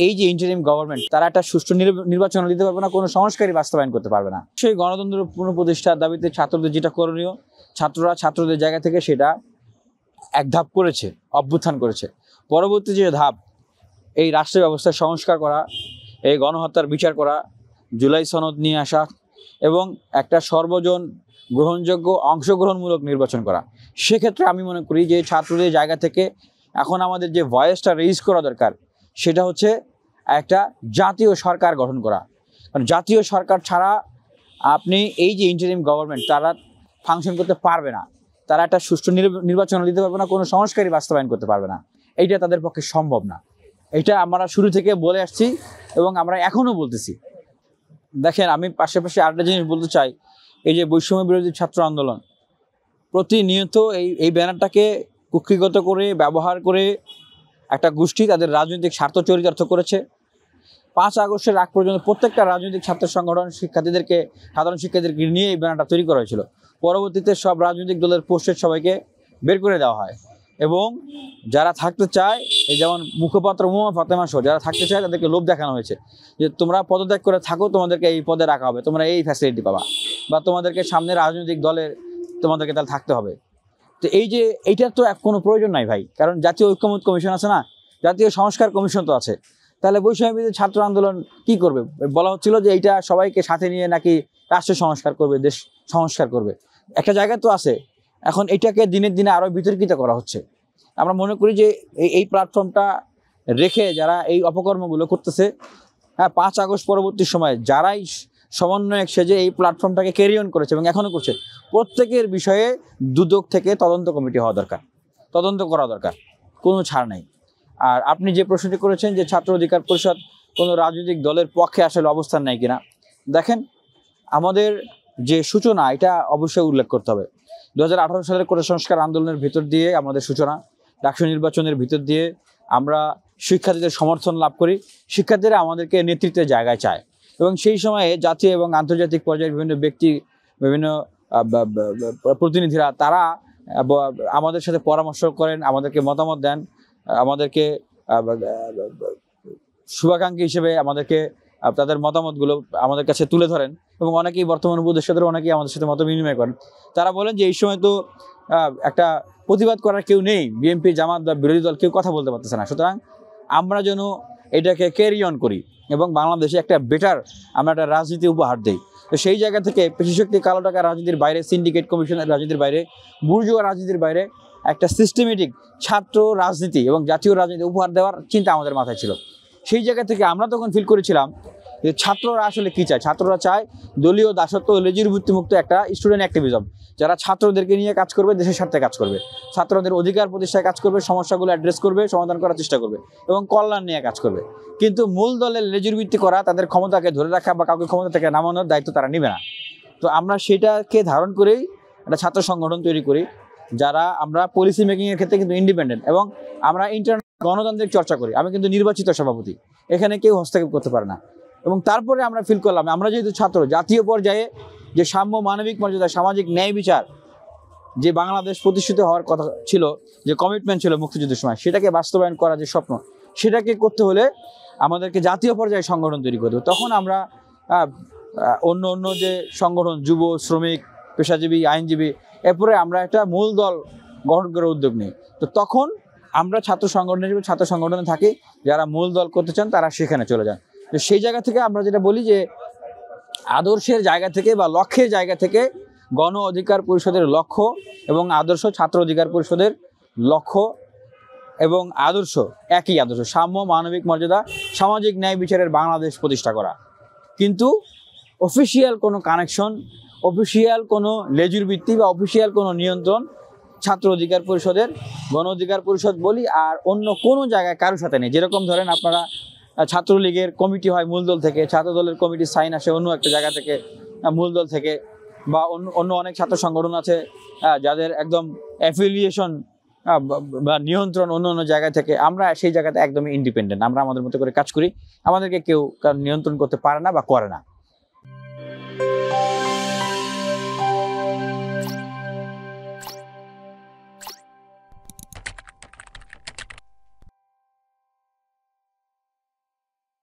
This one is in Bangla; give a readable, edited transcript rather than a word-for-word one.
এই যে ইন্টারিম গভর্নমেন্ট তারা একটা সুষ্ঠু নির্বাচন দিতে পারবে না, কোনো সংস্কারই বাস্তবায়ন করতে পারবে না। সেই গণতন্ত্র পুনঃপ্রতিষ্ঠার দাবিতে ছাত্রদের যেটা করণীয়, ছাত্রদের জায়গা থেকে সেটা এক ধাপ করেছে, অভ্যুত্থান করেছে। পরবর্তী যে ধাপ, এই রাষ্ট্র ব্যবস্থার সংস্কার করা, এই গণহত্যার বিচার করা, জুলাই সনদ নিয়ে আসা এবং একটা সর্বজন গ্রহণযোগ্য অংশগ্রহণমূলক নির্বাচন করা। সেক্ষেত্রে আমি মনে করি যে ছাত্রদের জায়গা থেকে এখন আমাদের যে ভয়েসটা রেইজ করা দরকার সেটা হচ্ছে একটা জাতীয় সরকার গঠন করা। কারণ জাতীয় সরকার ছাড়া আপনি এই যে ইন্টারিম গভর্নমেন্ট তারা ফাংশন করতে পারবে না, তারা একটা সুষ্ঠু নির্বাচন দিতে পারবে না, কোনো সংস্কারই বাস্তবায়ন করতে পারবে না। এইটা তাদের পক্ষে সম্ভব না। এটা আমরা শুরু থেকে বলে আসছি এবং আমরা এখনও বলতেছি। দেখেন, আমি পাশাপাশি আরেকটা জিনিস বলতে চাই, এই যে বৈষম্য বিরোধী ছাত্র আন্দোলন প্রতিনিয়ত এই ব্যানারটাকে কুক্ষিগত করে ব্যবহার করে একটা গোষ্ঠী তাদের রাজনৈতিক স্বার্থ চরিতার্থ করেছে। 5 আগস্টের আগ পর্যন্ত প্রত্যেকটা রাজনৈতিক ছাত্র সংগঠন সাধারণ শিক্ষার্থীদেরকে নিয়ে এই ব্যানারটা তৈরি করা হয়েছিল। পরবর্তীতে সব রাজনৈতিক দলের পোস্টের সবাইকে বের করে দেওয়া হয় এবং যারা থাকতে চায়, এই যেমন মুখপাত্র মুমা ফাতেমা সহ যারা থাকতে চায় তাদেরকে লোভ দেখানো হয়েছে যে তোমরা পদত্যাগ করে থাকো, তোমাদেরকে এই পদে রাখা হবে, তোমরা এই ফ্যাসিলিটি পাবা, বা তোমাদেরকে সামনে রাজনৈতিক দলের তোমাদেরকে তাহলে থাকতে হবে। তো এইটার তো কোনো প্রয়োজন নাই ভাই, কারণ জাতীয় ঐক্যমত্য কমিশন আছে না, জাতীয় সংস্কার কমিশন তো আছে। তাহলে বৈষম্য বিরোধী ছাত্র আন্দোলন কি করবে? বলা হচ্ছিল যে এইটা সবাইকে সাথে নিয়ে নাকি রাষ্ট্র সংস্কার করবে, দেশ সংস্কার করবে। একটা জায়গা তো আছে, এখন এটাকে দিনের দিনে আরও বিতর্কিত করা হচ্ছে। আমরা মনে করি যে এই প্ল্যাটফর্মটা রেখে যারা এই অপকর্মগুলো করতেছে, 5 আগস্ট পরবর্তী সময়ে যারাই সমন্বয়ক সেজে এই প্ল্যাটফর্মটাকে ক্যারি অন করেছে এবং এখনও করছে, প্রত্যেকের বিষয়ে দুদক থেকে তদন্ত কমিটি হওয়া দরকার, তদন্ত করা দরকার, কোনো ছাড় নাই। আর আপনি যে প্রশ্নটি করেছেন যে ছাত্র অধিকার পরিষদ কোনো রাজনৈতিক দলের পক্ষে আসলে অবস্থান নেই কিনা, দেখেন আমাদের যে সূচনা এটা অবশ্যই উল্লেখ করতে হবে। 2018 সালের কোটা সংস্কার আন্দোলনের ভিতর দিয়ে আমাদের সূচনা, ডাকসু নির্বাচনের ভিতর দিয়ে আমরা শিক্ষার্থীদের সমর্থন লাভ করি, শিক্ষার্থীরা আমাদেরকে নেতৃত্বের জায়গায় চায় এবং সেই সময়ে জাতীয় এবং আন্তর্জাতিক পর্যায়ের বিভিন্ন ব্যক্তি, বিভিন্ন প্রতিনিধিরা তারা আমাদের সাথে পরামর্শ করেন, আমাদেরকে মতামত দেন, আমাদেরকে শুভাকাঙ্ক্ষী হিসেবে আমাদেরকে তাদের মতামতগুলো আমাদের কাছে তুলে ধরেন এবং অনেকেই বর্তমান উপদেষ্টাদের অনেকেই আমাদের সাথে মত বিনিময় করেন। তারা বলেন যে এই সময় তো একটা প্রতিবাদ করার কেউ নেই, বিএনপি জামাত বা বিরোধী দল কেউ কথা বলতে পারতেছে না, সুতরাং আমরা যেন এটাকে ক্যারি অন করি এবং বাংলাদেশে একটা বেটার আমরা একটা রাজনীতি উপহার দিই। তো সেই জায়গা থেকে পেশিশক্তি কালো টাকা রাজনীতির বাইরে, সিন্ডিকেট কমিশনের রাজনীতির বাইরে, বুর্জুয়া রাজনীতির বাইরে একটা সিস্টেমেটিক ছাত্র রাজনীতি এবং জাতীয় রাজনীতি উপহার দেওয়ার চিন্তা আমাদের মাথায় ছিল। সেই জায়গা থেকে আমরা তখন ফিল করেছিলাম যে ছাত্ররা আসলে কী চায়। ছাত্ররা চায় দলীয় দাসত্ব, লেজির ভিত্তিমুক্ত একটা স্টুডেন্ট অ্যাক্টিভিজম, যারা ছাত্রদেরকে নিয়ে কাজ করবে, দেশের স্বার্থে কাজ করবে, ছাত্রদের অধিকার প্রতিষ্ঠায় কাজ করবে, সমস্যাগুলো অ্যাড্রেস করবে, সমাধান করার চেষ্টা করবে এবং কল্যাণ নিয়ে কাজ করবে। কিন্তু মূল দলের লেজির ভিত্তি করা, তাদের ক্ষমতাকে ধরে রাখা বা কাউকে ক্ষমতা থেকে নামানোর দায়িত্ব তারা নেবে না। তো আমরা সেটাকে ধারণ করেই একটা ছাত্র সংগঠন তৈরি করি, যারা আমরা পলিসি মেকিংয়ের ক্ষেত্রে কিন্তু ইন্ডিপেন্ডেন্ট এবং আমরা ইন্টারনাল গণতান্ত্রিক চর্চা করি। আমি কিন্তু নির্বাচিত সভাপতি, এখানে কেউ হস্তক্ষেপ করতে পারে না। এবং তারপরে আমরা ফিল করলাম আমরা যেহেতু ছাত্র, জাতীয় পর্যায়ে যে সাম্য, মানবিক মর্যাদা, সামাজিক ন্যায় বিচার যে বাংলাদেশ প্রতিষ্ঠিত হওয়ার কথা ছিল, যে কমিটমেন্ট ছিল মুক্তিযুদ্ধের সময়, সেটাকে বাস্তবায়ন করার যে স্বপ্ন, সেটাকে করতে হলে আমাদেরকে জাতীয় পর্যায়ে সংগঠন তৈরি করতে হবে। তখন আমরা অন্য যে সংগঠন, যুব, শ্রমিক, পেশাজীবী, আইনজীবী, এরপরে আমরা একটা মূল দল গঠন করার উদ্যোগ নিই। তো তখন আমরা ছাত্র সংগঠনে থাকি, যারা মূল দল করতে চান তারা সেখানে চলে যান। তো সেই জায়গা থেকে আমরা যেটা বলি যে আদর্শের জায়গা থেকে বা লক্ষ্যের জায়গা থেকে গণ অধিকার পরিষদের লক্ষ্য এবং আদর্শ, ছাত্র অধিকার পরিষদের লক্ষ্য এবং আদর্শ একই আদর্শ, সাম্য, মানবিক মর্যাদা, সামাজিক ন্যায় বিচারের বাংলাদেশ প্রতিষ্ঠা করা। কিন্তু অফিসিয়াল কোনো কানেকশন, অফিসিয়াল কোনো লেজুর ভিত্তি বা অফিসিয়াল কোনো নিয়ন্ত্রণ ছাত্র অধিকার পরিষদের, গণ অধিকার পরিষদ বলি আর অন্য কোনো জায়গায় কারোর সাথে নেই। যেরকম ধরেন আপনারা ছাত্রলীগের কমিটি হয় মূলদল থেকে, ছাত্রদলের কমিটির সাইন আসে অন্য একটা জায়গা থেকে, মূলদল থেকে, বা অন্য অনেক ছাত্র সংগঠন আছে যাদের একদম অ্যাফিলিয়েশন বা নিয়ন্ত্রণ অন্য জায়গা থেকে। আমরা সেই জায়গাতে একদমই ইন্ডিপেন্ডেন্ট, আমরা আমাদের মতো করে কাজ করি, আমাদেরকে কেউ নিয়ন্ত্রণ করতে পারে না বা করে না।